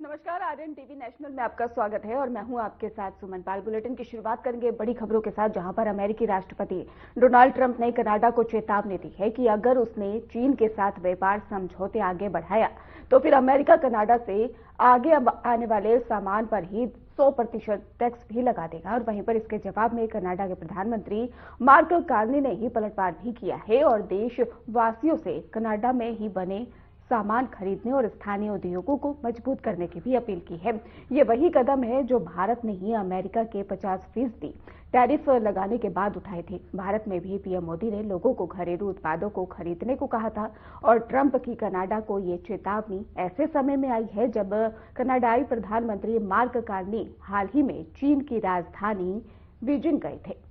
नमस्कार, Aryan TV national में आपका स्वागत है और मैं हूं आपके साथ सुमन पाल। बुलेटिन की शुरुआत करेंगे बड़ी खबरों के साथ, जहां पर अमेरिकी राष्ट्रपति डोनाल्ड ट्रंप ने कनाडा को चेतावनी दी है कि अगर उसने चीन के साथ व्यापार समझौते आगे बढ़ाया तो फिर अमेरिका कनाडा से आगे आने वाले सामान पर ही 100% टैक्स भी लगा देगा। और वहीं पर इसके जवाब में कनाडा के प्रधानमंत्री मार्क कार्नी ने ही पलटवार भी किया है और देशवासियों से कनाडा में ही बने सामान खरीदने और स्थानीय उद्योगों को मजबूत करने की भी अपील की है। ये वही कदम है जो भारत ने ही अमेरिका के 50% टैरिफ लगाने के बाद उठाए थे। भारत में भी पीएम मोदी ने लोगों को घरेलू उत्पादों को खरीदने को कहा था और ट्रंप की कनाडा को ये चेतावनी ऐसे समय में आई है जब कनाडाई प्रधानमंत्री मार्क कार्नी हाल ही में चीन की राजधानी बीजिंग गए थे।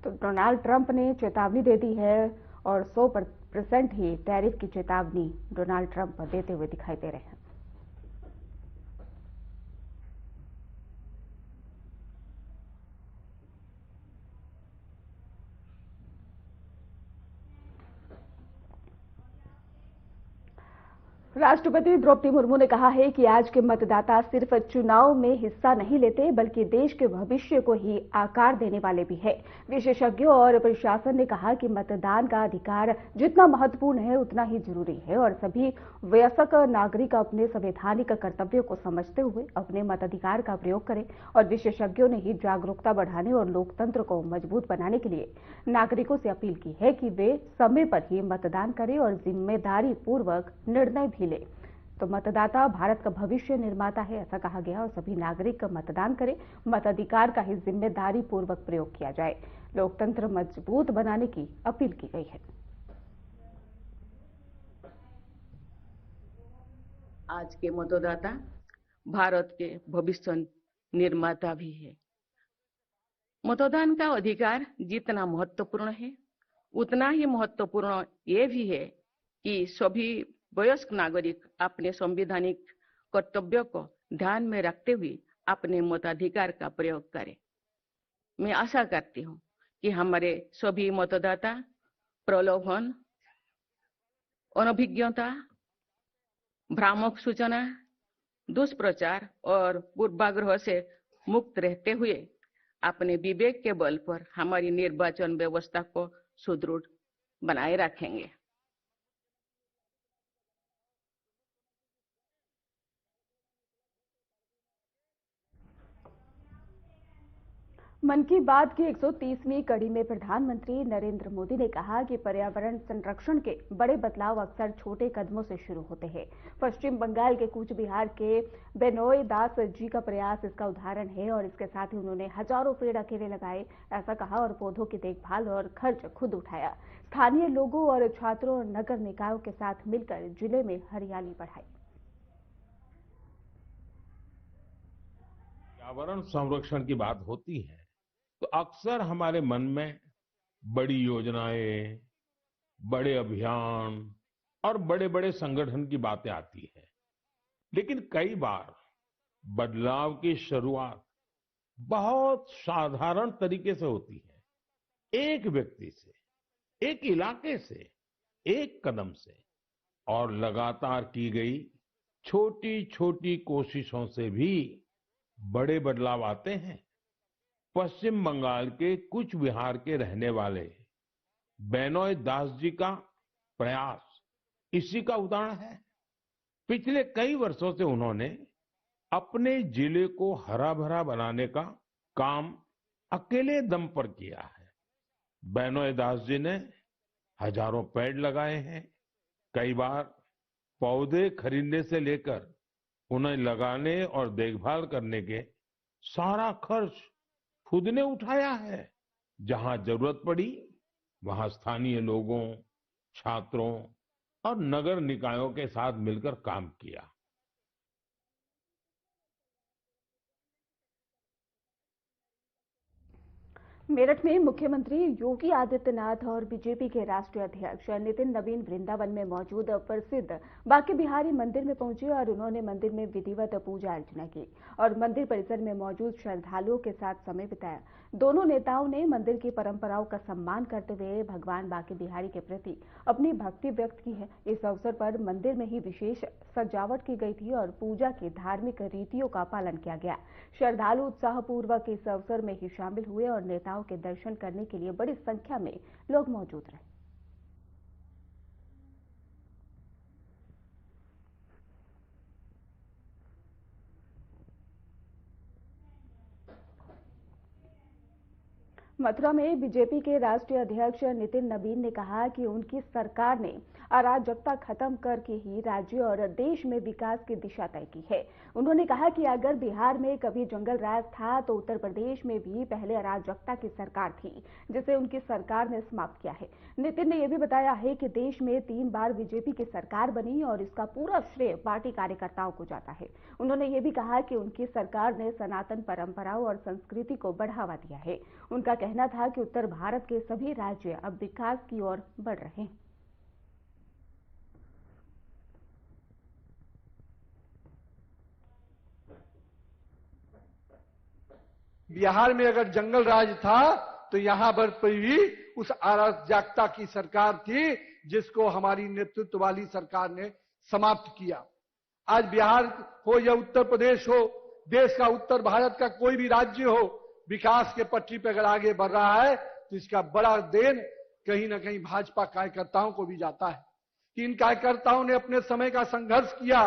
तो डोनाल्ड ट्रंप ने चेतावनी दे दी है और 100% ही टैरिफ की चेतावनी डोनाल्ड ट्रंप देते हुए दिखाई दे रहे हैं। राष्ट्रपति द्रौपदी मुर्मू ने कहा है कि आज के मतदाता सिर्फ चुनाव में हिस्सा नहीं लेते बल्कि देश के भविष्य को ही आकार देने वाले भी हैं। विशेषज्ञों और प्रशासन ने कहा कि मतदान का अधिकार जितना महत्वपूर्ण है उतना ही जरूरी है और सभी वयस्क नागरिक अपने संवैधानिक कर्तव्यों को समझते हुए अपने मताधिकार का प्रयोग करें। और विशेषज्ञों ने ही जागरूकता बढ़ाने और लोकतंत्र को मजबूत बनाने के लिए नागरिकों से अपील की है कि वे समय पर ही मतदान करें और जिम्मेदारी पूर्वक निर्णय भी ले। तो मतदाता भारत का भविष्य निर्माता है, ऐसा कहा गया और सभी नागरिक मतदान करें। मताधिकार का ही जिम्मेदारी पूर्वक प्रयोग किया जाए। लोकतंत्र मजबूत बनाने की अपील की गई है। आज के मतदाता भारत के भविष्य निर्माता भी है। मतदान का अधिकार जितना महत्वपूर्ण है उतना ही महत्वपूर्ण ये भी है कि सभी वयस्क नागरिक अपने संवैधानिक कर्तव्यों को ध्यान में रखते हुए अपने मताधिकार का प्रयोग करें। मैं आशा करती हूँ कि हमारे सभी मतदाता प्रलोभन, अनभिज्ञता, भ्रामक सूचना, दुष्प्रचार और पूर्वाग्रह से मुक्त रहते हुए अपने विवेक के बल पर हमारी निर्वाचन व्यवस्था को सुदृढ़ बनाए रखेंगे। मन की बात की 130वीं कड़ी में प्रधानमंत्री नरेंद्र मोदी ने कहा कि पर्यावरण संरक्षण के बड़े बदलाव अक्सर छोटे कदमों से शुरू होते हैं। पश्चिम बंगाल के कूच बिहार के बेनोय दास जी का प्रयास इसका उदाहरण है और इसके साथ ही उन्होंने हजारों पेड़ अकेले लगाए, ऐसा कहा और पौधों की देखभाल और खर्च खुद उठाया। स्थानीय लोगों और छात्रों और नगर निकायों के साथ मिलकर जिले में हरियाली बढ़ाई। पर्यावरण संरक्षण की बात होती है तो अक्सर हमारे मन में बड़ी योजनाएं, बड़े अभियान और बड़े-बड़े संगठन की बातें आती है। लेकिन कई बार बदलाव की शुरुआत बहुत साधारण तरीके से होती है। एक व्यक्ति से, एक इलाके से, एक कदम से और लगातार की गई छोटी-छोटी कोशिशों से भी बड़े बदलाव आते हैं। पश्चिम बंगाल के कूच बिहार के रहने वाले बेनोय दास जी का प्रयास इसी का उदाहरण है। पिछले कई वर्षों से उन्होंने अपने जिले को हरा भरा बनाने का काम अकेले दम पर किया है। बेनोय दास जी ने हजारों पेड़ लगाए हैं। कई बार पौधे खरीदने से लेकर उन्हें लगाने और देखभाल करने के सारा खर्च खुद ने उठाया है। जहां जरूरत पड़ी वहां स्थानीय लोगों, छात्रों और नगर निकायों के साथ मिलकर काम किया। मेरठ में मुख्यमंत्री योगी आदित्यनाथ और बीजेपी के राष्ट्रीय अध्यक्ष नितिन नवीन वृंदावन में मौजूद प्रसिद्ध बांके बिहारी मंदिर में पहुंचे और उन्होंने मंदिर में विधिवत पूजा अर्चना की और मंदिर परिसर में मौजूद श्रद्धालुओं के साथ समय बिताया। दोनों नेताओं ने मंदिर की परंपराओं का सम्मान करते हुए भगवान बांके बिहारी के प्रति अपनी भक्ति व्यक्त की है। इस अवसर पर मंदिर में ही विशेष सजावट की गई थी और पूजा की धार्मिक रीतियों का पालन किया गया। श्रद्धालु उत्साहपूर्वक इस अवसर में ही शामिल हुए और नेताओं के दर्शन करने के लिए बड़ी संख्या में लोग मौजूद रहे। मथुरा में बीजेपी के राष्ट्रीय अध्यक्ष नितिन नवीन ने कहा कि उनकी सरकार ने अराजकता खत्म करके ही राज्य और देश में विकास की दिशा तय की है। उन्होंने कहा कि अगर बिहार में कभी जंगल राज था तो उत्तर प्रदेश में भी पहले अराजकता की सरकार थी, जिसे उनकी सरकार ने समाप्त किया है। नितिन ने यह भी बताया है कि देश में 3 बार बीजेपी की सरकार बनी और इसका पूरा श्रेय पार्टी कार्यकर्ताओं को जाता है। उन्होंने ये भी कहा कि उनकी सरकार ने सनातन परंपराओं और संस्कृति को बढ़ावा दिया है। उनका कहना था कि उत्तर भारत के सभी राज्य अब विकास की ओर बढ़ रहे हैं। बिहार में अगर जंगल राज था तो यहां पर भी उस अराजकता की सरकार थी जिसको हमारी नेतृत्व वाली सरकार ने समाप्त किया। आज बिहार हो या उत्तर प्रदेश हो, देश का उत्तर भारत का कोई भी राज्य हो, विकास के पटरी पर अगर आगे बढ़ रहा है तो इसका बड़ा देन कहीं ना कहीं भाजपा कार्यकर्ताओं को भी जाता है कि इन कार्यकर्ताओं ने अपने समय का संघर्ष किया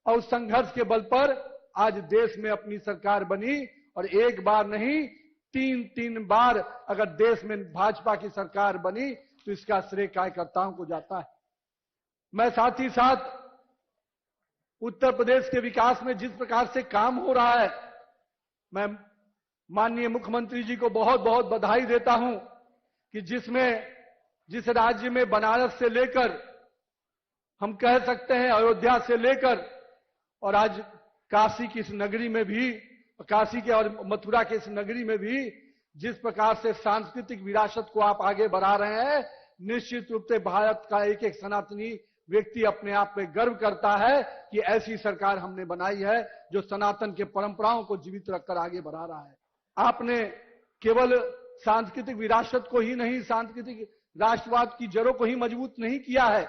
और उस संघर्ष के बल पर आज देश में अपनी सरकार बनी और एक बार नहीं 3 बार अगर देश में भाजपा की सरकार बनी तो इसका श्रेय कार्यकर्ताओं को जाता है। मैं साथ ही साथ उत्तर प्रदेश के विकास में जिस प्रकार से काम हो रहा है, मैं माननीय मुख्यमंत्री जी को बहुत बहुत बधाई देता हूं कि जिस राज्य में बनारस से लेकर हम कह सकते हैं अयोध्या से लेकर और आज काशी की इस नगरी में भी, काशी के और मथुरा के इस नगरी में भी जिस प्रकार से सांस्कृतिक विरासत को आप आगे बढ़ा रहे हैं, निश्चित रूप से भारत का एक एक सनातनी व्यक्ति अपने आप में गर्व करता है कि ऐसी सरकार हमने बनाई है जो सनातन के परंपराओं को जीवित रखकर आगे बढ़ा रहा है। आपने केवल सांस्कृतिक विरासत को ही नहीं, सांस्कृतिक राष्ट्रवाद की जड़ों को ही मजबूत नहीं किया है,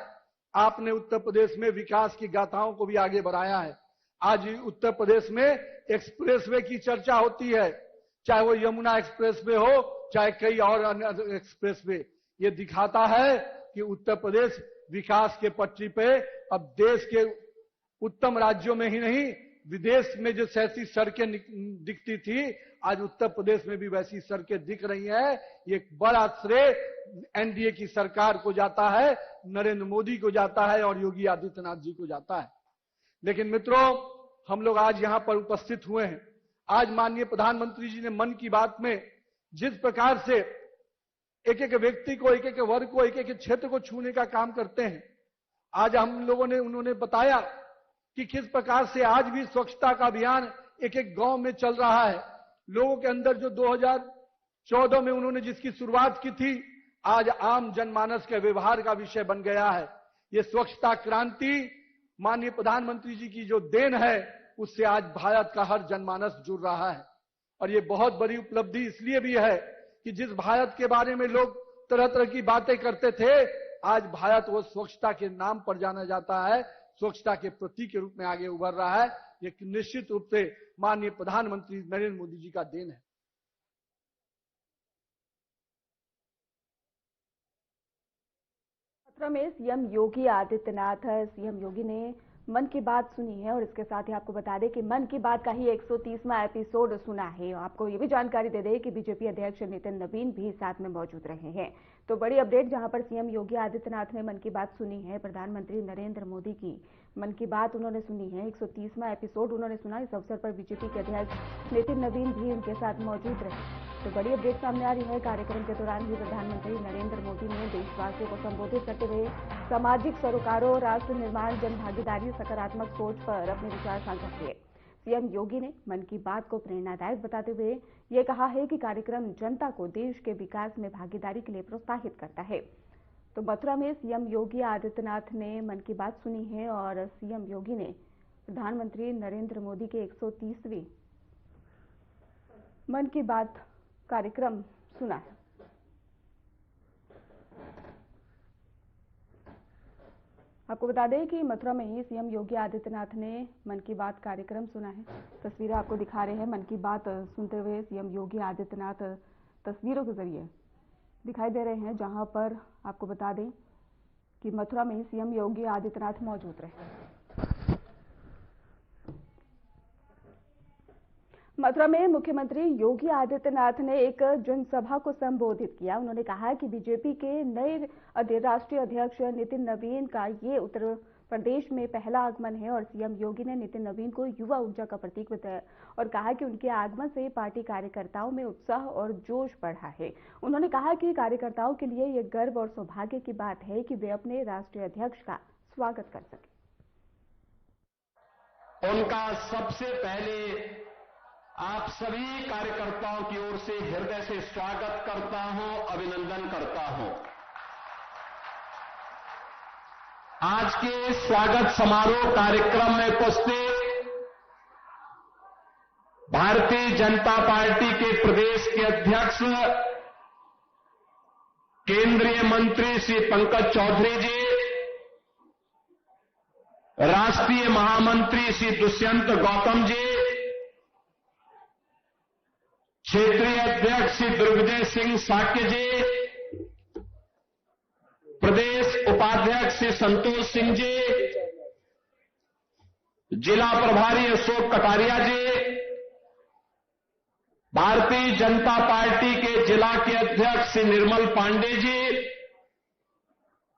आपने उत्तर प्रदेश में विकास की गाथाओं को भी आगे बढ़ाया है। आज उत्तर प्रदेश में एक्सप्रेसवे की चर्चा होती है, चाहे वो यमुना एक्सप्रेसवे हो, चाहे कई और अन्य एक्सप्रेसवे। ये दिखाता है कि उत्तर प्रदेश विकास के पटरी पे अब देश के उत्तम राज्यों में ही नहीं, विदेश में जो ऐसी सड़कें दिखती थी, आज उत्तर प्रदेश में भी वैसी सड़कें दिख रही हैं। ये बड़ा श्रेय एनडीए की सरकार को जाता है, नरेंद्र मोदी को जाता है और योगी आदित्यनाथ जी को जाता है। लेकिन मित्रों, हम लोग आज यहां पर उपस्थित हुए हैं। आज माननीय प्रधानमंत्री जी ने मन की बात में जिस प्रकार से एक एक व्यक्ति को, एक एक वर्ग को, एक एक क्षेत्र को छूने का काम करते हैं, आज उन्होंने बताया कि किस प्रकार से आज भी स्वच्छता का अभियान एक एक गांव में चल रहा है। लोगों के अंदर जो 2014 में उन्होंने जिसकी शुरुआत की थी, आज आम जनमानस के व्यवहार का विषय बन गया है। ये स्वच्छता क्रांति माननीय प्रधानमंत्री जी की जो देन है, उससे आज भारत का हर जनमानस जुड़ रहा है। और ये बहुत बड़ी उपलब्धि इसलिए भी है कि जिस भारत के बारे में लोग तरह तरह की बातें करते थे, आज भारत वो स्वच्छता के नाम पर जाना जाता है, स्वच्छता के प्रतीक के रूप में आगे उभर रहा है। ये निश्चित रूप से माननीय प्रधानमंत्री नरेंद्र मोदी जी का देन है। मथुरा में सीएम योगी योगी ने मन की बात सुनी है और इसके साथ ही आपको बता दें कि मन की बात का ही 130वां एपिसोड सुना है। आपको ये भी जानकारी दे दें कि बीजेपी अध्यक्ष नितिन नवीन भी साथ में मौजूद रहे हैं। तो बड़ी अपडेट जहां पर सीएम योगी आदित्यनाथ ने मन की बात सुनी है, प्रधानमंत्री नरेंद्र मोदी की मन की बात उन्होंने सुनी है, 130वां एपिसोड उन्होंने सुना। इस अवसर पर बीजेपी के अध्यक्ष नितिन नवीन भी उनके साथ मौजूद रहे। तो बड़ी अपडेट सामने आ रही है। कार्यक्रम के दौरान ही प्रधानमंत्री नरेंद्र मोदी ने देशवासियों को संबोधित करते हुए सामाजिक सरोकारों, राष्ट्र निर्माण, जन भागीदारी, सकारात्मक सोच पर अपने विचार साझा किए। सीएम योगी ने मन की बात को प्रेरणादायक बताते हुए ये कहा है कि कार्यक्रम जनता को देश के विकास में भागीदारी के लिए प्रोत्साहित करता है। तो मथुरा में सीएम योगी आदित्यनाथ ने मन की बात सुनी है और सीएम योगी ने प्रधानमंत्री नरेंद्र मोदी के 130वीं मन की बात कार्यक्रम सुना है। आपको बता दें कि मथुरा में ही सीएम योगी आदित्यनाथ ने मन की बात कार्यक्रम सुना है। तस्वीरें आपको दिखा रहे हैं। मन की बात सुनते हुए सीएम योगी आदित्यनाथ तस्वीरों के जरिए दिखाई दे रहे हैं, जहां पर आपको बता दें कि मथुरा में ही सीएम योगी आदित्यनाथ मौजूद रहे। मथुरा में मुख्यमंत्री योगी आदित्यनाथ ने एक जनसभा को संबोधित किया। उन्होंने कहा कि बीजेपी के नए राष्ट्रीय अध्यक्ष नितिन नवीन का ये उत्तर प्रदेश में पहला आगमन है और सीएम योगी ने नितिन नवीन को युवा ऊर्जा का प्रतीक बताया और कहा कि उनके आगमन से पार्टी कार्यकर्ताओं में उत्साह और जोश बढ़ा है। उन्होंने कहा कि कार्यकर्ताओं के लिए ये गर्व और सौभाग्य की बात है कि वे अपने राष्ट्रीय अध्यक्ष का स्वागत कर सके। उनका सबसे पहले आप सभी कार्यकर्ताओं की ओर से हृदय से स्वागत करता हूं, अभिनंदन करता हूं। आज के स्वागत समारोह कार्यक्रम में उपस्थित भारतीय जनता पार्टी के प्रदेश के अध्यक्ष केंद्रीय मंत्री श्री पंकज चौधरी जी, राष्ट्रीय महामंत्री श्री दुष्यंत गौतम जी, क्षेत्रीय अध्यक्ष श्री दुर्गजय सिंह साक्य जी, प्रदेश उपाध्यक्ष श्री संतोष सिंह जी, जिला प्रभारी अशोक कटारिया जी, भारतीय जनता पार्टी के जिला के अध्यक्ष श्री निर्मल पांडे जी,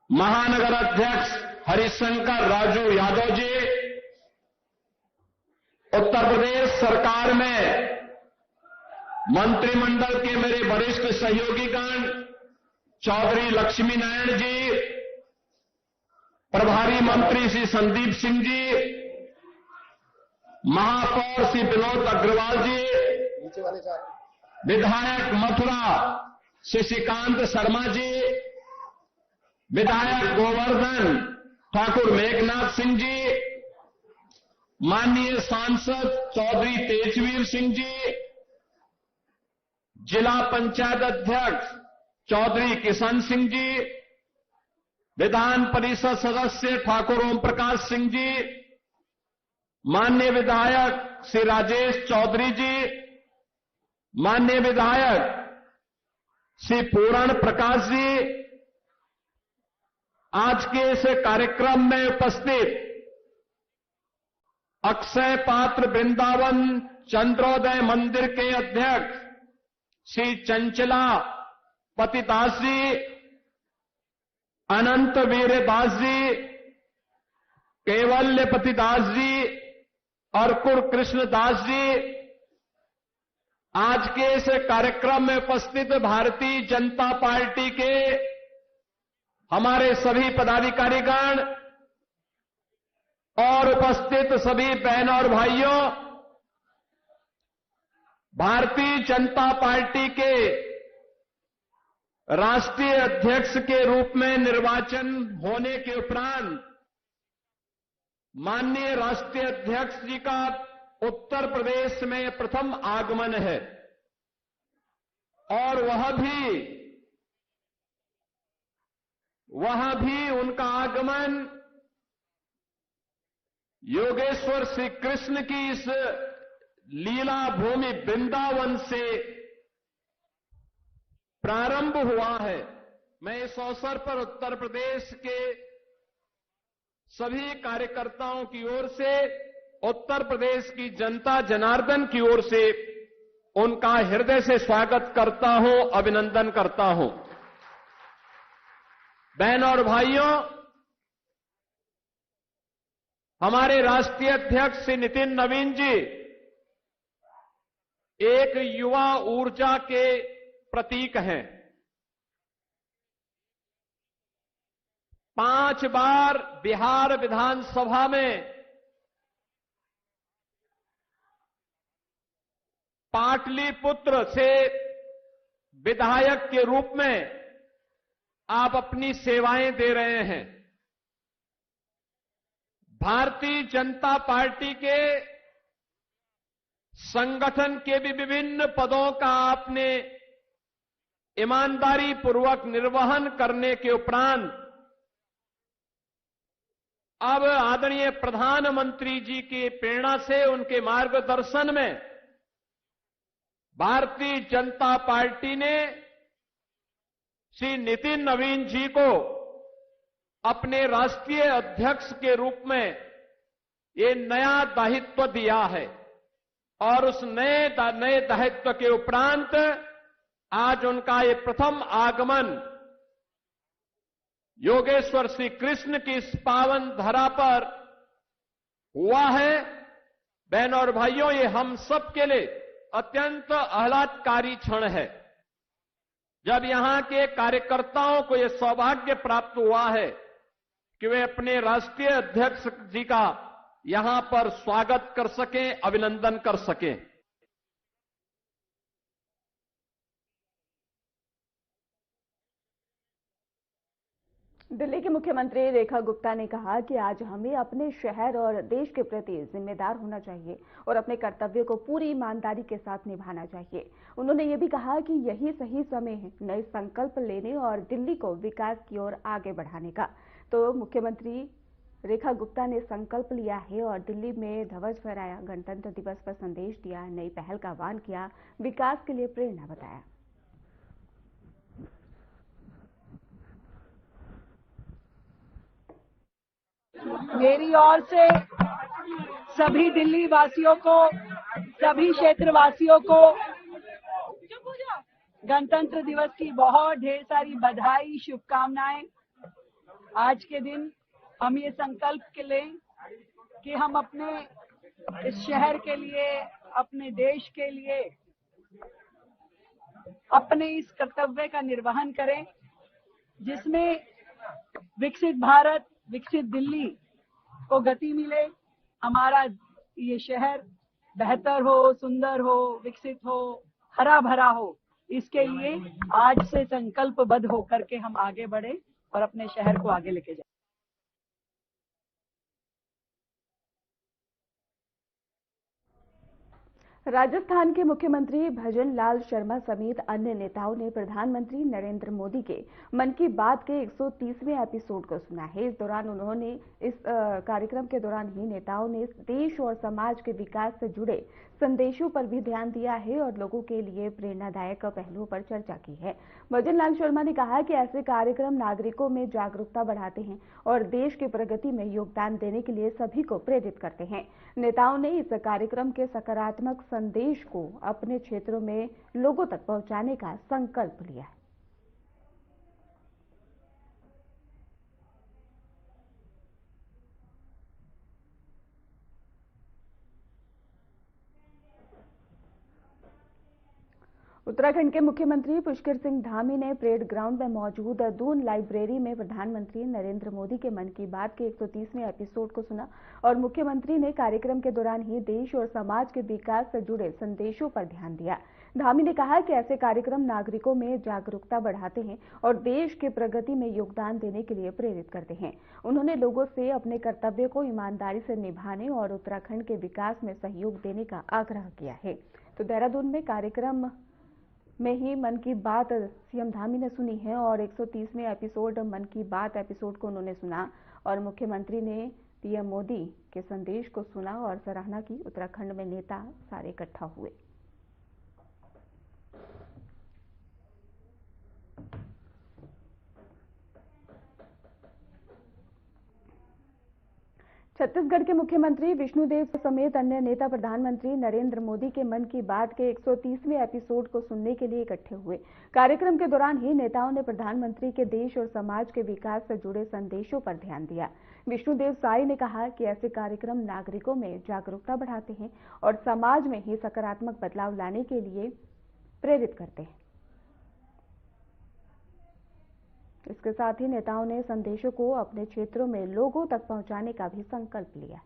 महानगर अध्यक्ष हरिशंकर राजू यादव जी, उत्तर प्रदेश सरकार में मंत्रिमंडल के मेरे वरिष्ठ सहयोगीगण चौधरी लक्ष्मी नारायण जी, प्रभारी मंत्री श्री संदीप सिंह जी, महापौर श्री विनोद अग्रवाल जी, विधायक मथुरा श्री श्रीकांत शर्मा जी, विधायक गोवर्धन ठाकुर मेघनाथ सिंह जी, माननीय सांसद चौधरी तेजवीर सिंह जी, जिला पंचायत अध्यक्ष चौधरी किशन सिंह जी, विधान परिषद सदस्य ठाकुर ओम प्रकाश सिंह जी, माननीय विधायक श्री राजेश चौधरी जी, माननीय विधायक श्री पूरण प्रकाश जी, आज के इस कार्यक्रम में उपस्थित अक्षय पात्र वृंदावन चंद्रोदय मंदिर के अध्यक्ष श्री चंचला पतिदास जी, अनंत वीरदास जी, केवल्य पतिदास जी और कृष्ण दास जी, आज के इस कार्यक्रम में उपस्थित भारतीय जनता पार्टी के हमारे सभी पदाधिकारीगण और उपस्थित सभी बहन और भाइयों, भारतीय जनता पार्टी के राष्ट्रीय अध्यक्ष के रूप में निर्वाचन होने के उपरांत माननीय राष्ट्रीय अध्यक्ष जी का उत्तर प्रदेश में प्रथम आगमन है और वह भी उनका आगमन योगेश्वर श्री कृष्ण की इस लीला भूमि वृंदावन से प्रारंभ हुआ है। मैं इस अवसर पर उत्तर प्रदेश के सभी कार्यकर्ताओं की ओर से, उत्तर प्रदेश की जनता जनार्दन की ओर से उनका हृदय से स्वागत करता हूं, अभिनंदन करता हूं। बहन और भाइयों, हमारे राष्ट्रीय अध्यक्ष श्री नितिन नवीन जी एक युवा ऊर्जा के प्रतीक हैं। 5 बार बिहार विधानसभा में पाटलिपुत्र से विधायक के रूप में आप अपनी सेवाएं दे रहे हैं। भारतीय जनता पार्टी के संगठन के भी विभिन्न पदों का आपने ईमानदारी पूर्वक निर्वहन करने के उपरांत अब आदरणीय प्रधानमंत्री जी की प्रेरणा से, उनके मार्गदर्शन में भारतीय जनता पार्टी ने श्री नितिन नवीन जी को अपने राष्ट्रीय अध्यक्ष के रूप में ये नया दायित्व दिया है और उस नए दायित्व के उपरांत आज उनका ये प्रथम आगमन योगेश्वर श्री कृष्ण की इस पावन धरा पर हुआ है। बहनों और भाइयों, ये हम सब के लिए अत्यंत आह्लादकारी क्षण है जब यहां के कार्यकर्ताओं को यह सौभाग्य प्राप्त हुआ है कि वे अपने राष्ट्रीय अध्यक्ष जी का यहां पर स्वागत कर सकें, अभिनंदन कर सकें। दिल्ली की मुख्यमंत्री रेखा गुप्ता ने कहा कि आज हमें अपने शहर और देश के प्रति जिम्मेदार होना चाहिए और अपने कर्तव्य को पूरी ईमानदारी के साथ निभाना चाहिए। उन्होंने ये भी कहा कि यही सही समय है नए संकल्प लेने और दिल्ली को विकास की ओर आगे बढ़ाने का। तो मुख्यमंत्री रेखा गुप्ता ने संकल्प लिया है और दिल्ली में ध्वज फहराया, गणतंत्र दिवस पर संदेश दिया, नई पहल का आह्वान किया, विकास के लिए प्रेरणा बताया। मेरी ओर से सभी दिल्ली वासियों को, सभी क्षेत्र वासियों को गणतंत्र दिवस की बहुत ढेर सारी बधाई, शुभकामनाएं। आज के दिन हम ये संकल्प के लें कि हम अपने इस शहर के लिए, अपने देश के लिए अपने इस कर्तव्य का निर्वहन करें जिसमें विकसित भारत, विकसित दिल्ली को गति मिले। हमारा ये शहर बेहतर हो, सुंदर हो, विकसित हो, हरा भरा हो। इसके लिए आज से संकल्पबद्ध होकर के हम आगे बढ़े और अपने शहर को आगे लेके जाए। राजस्थान के मुख्यमंत्री भजन लाल शर्मा समेत अन्य नेताओं ने प्रधानमंत्री नरेंद्र मोदी के मन की बात के 130वें एपिसोड को सुना है। इस कार्यक्रम के दौरान ही नेताओं ने देश और समाज के विकास से जुड़े संदेशों पर भी ध्यान दिया है और लोगों के लिए प्रेरणादायक पहलुओं पर चर्चा की है। भजन लाल शर्मा ने कहा कि ऐसे कार्यक्रम नागरिकों में जागरूकता बढ़ाते हैं और देश की प्रगति में योगदान देने के लिए सभी को प्रेरित करते हैं। नेताओं ने इस कार्यक्रम के सकारात्मक संदेश को अपने क्षेत्रों में लोगों तक पहुंचाने का संकल्प लिया है। उत्तराखंड के मुख्यमंत्री पुष्कर सिंह धामी ने परेड ग्राउंड में मौजूद दून लाइब्रेरी में प्रधानमंत्री नरेंद्र मोदी के मन की बात के 130वें एपिसोड को सुना और मुख्यमंत्री ने कार्यक्रम के दौरान ही देश और समाज के विकास से जुड़े संदेशों पर ध्यान दिया। धामी ने कहा कि ऐसे कार्यक्रम नागरिकों में जागरूकता बढ़ाते हैं और देश की प्रगति में योगदान देने के लिए प्रेरित करते हैं। उन्होंने लोगों से अपने कर्तव्य को ईमानदारी से निभाने और उत्तराखंड के विकास में सहयोग देने का आग्रह किया है। तो देहरादून में कार्यक्रम में ही मन की बात सीएम धामी ने सुनी है और 130वें एपिसोड मन की बात एपिसोड को उन्होंने सुना और मुख्यमंत्री ने पीएम मोदी के संदेश को सुना और सराहना की। उत्तराखंड में नेता सारे इकट्ठा हुए। छत्तीसगढ़ के मुख्यमंत्री विष्णुदेव समेत अन्य नेता प्रधानमंत्री नरेंद्र मोदी के मन की बात के 130वें एपिसोड को सुनने के लिए इकट्ठे हुए। कार्यक्रम के दौरान ही नेताओं ने प्रधानमंत्री के देश और समाज के विकास से जुड़े संदेशों पर ध्यान दिया। विष्णुदेव साई ने कहा कि ऐसे कार्यक्रम नागरिकों में जागरूकता बढ़ाते हैं और समाज में ही सकारात्मक बदलाव लाने के लिए प्रेरित करते हैं। इसके साथ ही नेताओं ने संदेशों को अपने क्षेत्रों में लोगों तक पहुंचाने का भी संकल्प लिया।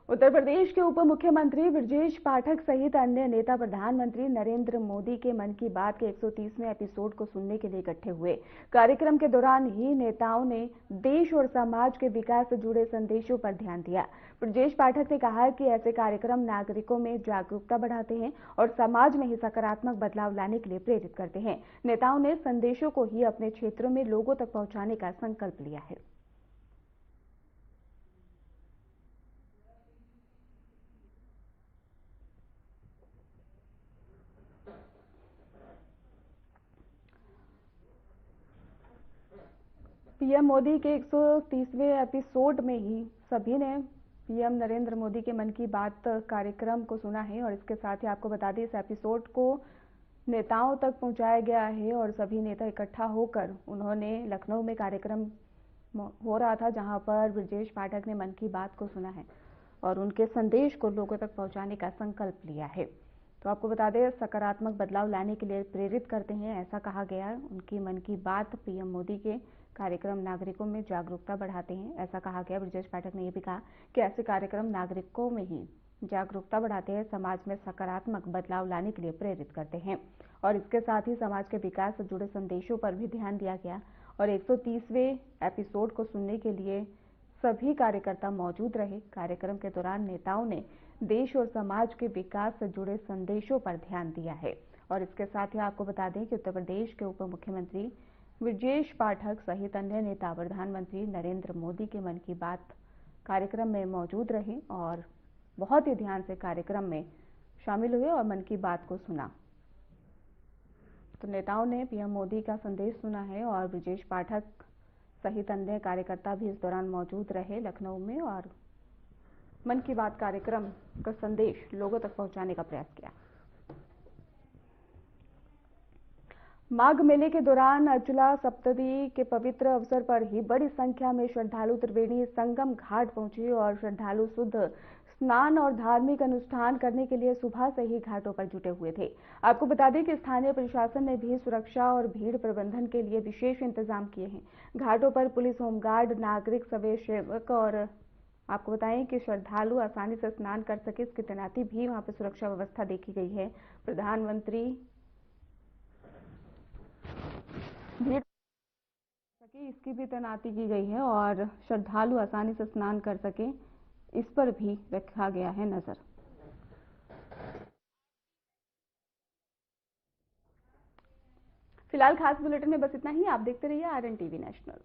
उत्तर प्रदेश के उप मुख्यमंत्री ब्रजेश पाठक सहित अन्य नेता प्रधानमंत्री नरेंद्र मोदी के मन की बात के 130वें एपिसोड को सुनने के लिए इकट्ठे हुए। कार्यक्रम के दौरान ही नेताओं ने देश और समाज के विकास से जुड़े संदेशों पर ध्यान दिया। ब्रजेश पाठक ने कहा कि ऐसे कार्यक्रम नागरिकों में जागरूकता बढ़ाते हैं और समाज में ही सकारात्मक बदलाव लाने के लिए प्रेरित करते हैं। नेताओं ने संदेशों को ही अपने क्षेत्रों में लोगों तक पहुंचाने का संकल्प लिया है। पीएम मोदी के 130वें एपिसोड में ही सभी ने पीएम नरेंद्र मोदी के मन की बात कार्यक्रम को सुना है और इसके साथ ही आपको बता दें इस एपिसोड को नेताओं तक पहुंचाया गया है और सभी नेता इकट्ठा होकर उन्होंने लखनऊ में कार्यक्रम हो रहा था जहां पर ब्रजेश पाठक ने मन की बात को सुना है और उनके संदेश को लोगों तक पहुंचाने का संकल्प लिया है। तो आपको बता दें सकारात्मक बदलाव लाने के लिए प्रेरित करते हैं, ऐसा कहा गया। उनकी मन की बात पीएम मोदी के कार्यक्रम नागरिकों में जागरूकता बढ़ाते हैं, ऐसा कहा गया। ब्रजेश पाठक ने यह भी कहा कि ऐसे कार्यक्रम नागरिकों में ही जागरूकता बढ़ाते हैं, समाज में सकारात्मक बदलाव लाने के लिए प्रेरित करते हैं और इसके साथ ही समाज के विकास से जुड़े संदेशों पर भी ध्यान दिया गया और 130वें एपिसोड को सुनने के लिए सभी कार्यकर्ता मौजूद रहे। कार्यक्रम के दौरान नेताओं ने देश और समाज के विकास से जुड़े संदेशों पर ध्यान दिया है और इसके साथ ही आपको बता दें कि उत्तर प्रदेश के उप मुख्यमंत्री ब्रजेश पाठक सहित अन्य नेता प्रधानमंत्री नरेंद्र मोदी के मन की बात कार्यक्रम में मौजूद रहे और बहुत ही ध्यान से कार्यक्रम में शामिल हुए और मन की बात को सुना। तो नेताओं ने पीएम मोदी का संदेश सुना है और ब्रजेश पाठक सहित अन्य कार्यकर्ता भी इस दौरान मौजूद रहे लखनऊ में और मन की बात कार्यक्रम का संदेश लोगों तक पहुंचाने का प्रयास किया। माघ मेले के दौरान अचला सप्तमी के पवित्र अवसर पर ही बड़ी संख्या में श्रद्धालु त्रिवेणी संगम घाट पहुंचे और श्रद्धालु शुद्ध स्नान और धार्मिक अनुष्ठान करने के लिए सुबह से ही घाटों पर जुटे हुए थे। आपको बता दें कि स्थानीय प्रशासन ने भी सुरक्षा और भीड़ प्रबंधन के लिए विशेष इंतजाम किए हैं। घाटों पर पुलिस, होमगार्ड, नागरिक स्वयंसेवक और आपको बताएं कि श्रद्धालु आसानी से स्नान कर सके इसकी तैनाती भी वहां पर सुरक्षा व्यवस्था देखी गई है। प्रधानमंत्री भीड़ सके इसकी भी तैनाती की गई है और श्रद्धालु आसानी से स्नान कर सके इस पर भी रखा गया है नजर। फिलहाल खास बुलेटिन में बस इतना ही। आप देखते रहिए RN TV नेशनल।